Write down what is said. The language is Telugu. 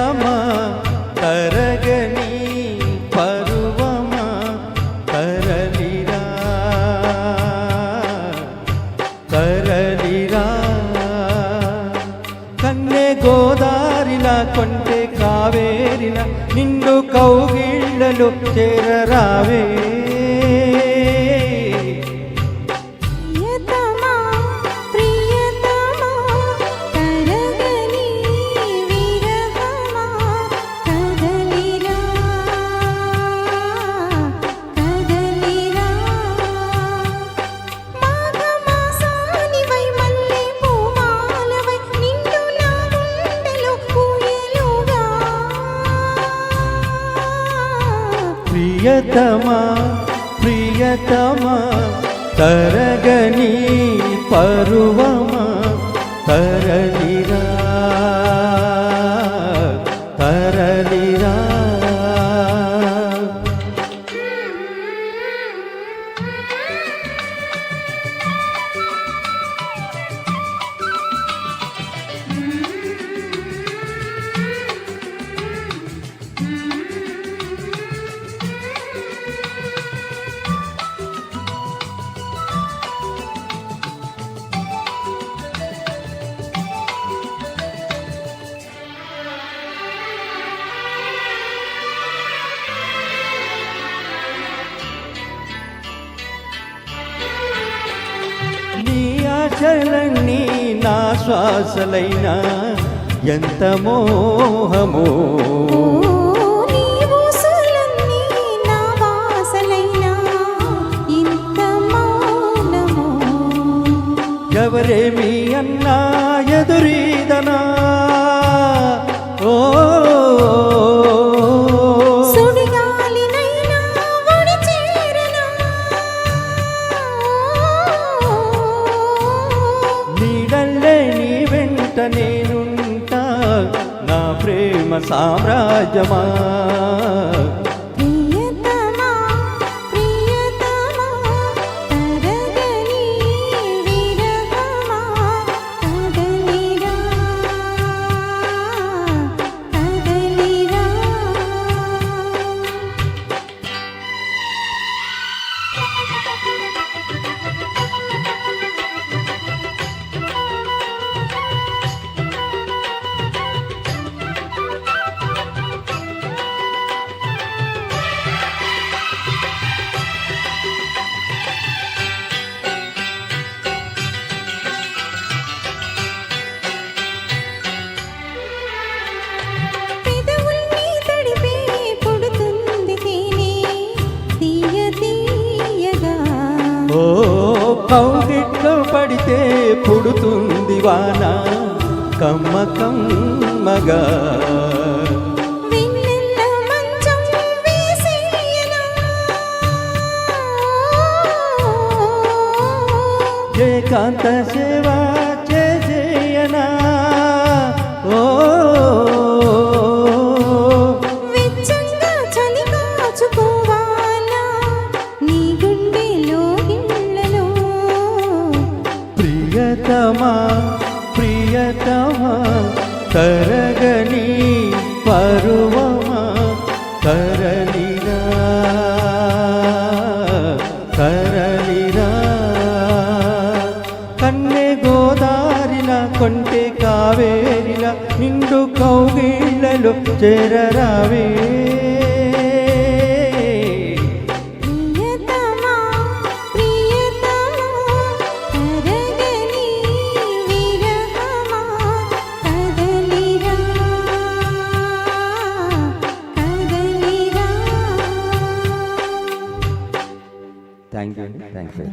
ప్రియతమా తరగని పరువమా తరలిరా తరలిరా కన్నె గోదారిలా కొంటె కావేరిలా నిండు కౌగిళ్ళలో చేరరావే ప్రియతమా ప్రియతమా తరగని పరువమా తరలిరా తరలిరా ఆశలన్నీ నా శ్వాసలైనా ఎంత మోహమో ఎవరేమి అన్నా ఎదురీదనా ఓ నేనుంటా నా ప్రేమ సామ్రాజ్యమా ప్రియతమా ప్రియతమా తరగని విరహమా కదలిరా కదలిరా ఓ కౌగిట్లో పడితే పుడుతుంది వాన కమ్మ కమ్మగా ఏకాంత సేవ చేసేయనా ఓ ప్రియతమా ప్రియతమా తరగని పరువమా తరలిరా తరలిరా కన్నె గోదారిలా కొంటె కావేరిలా నిండు కౌగిళ్ళలో చేరరావే థ్యాంక్ యూ అండి థ్యాంక్ యూ.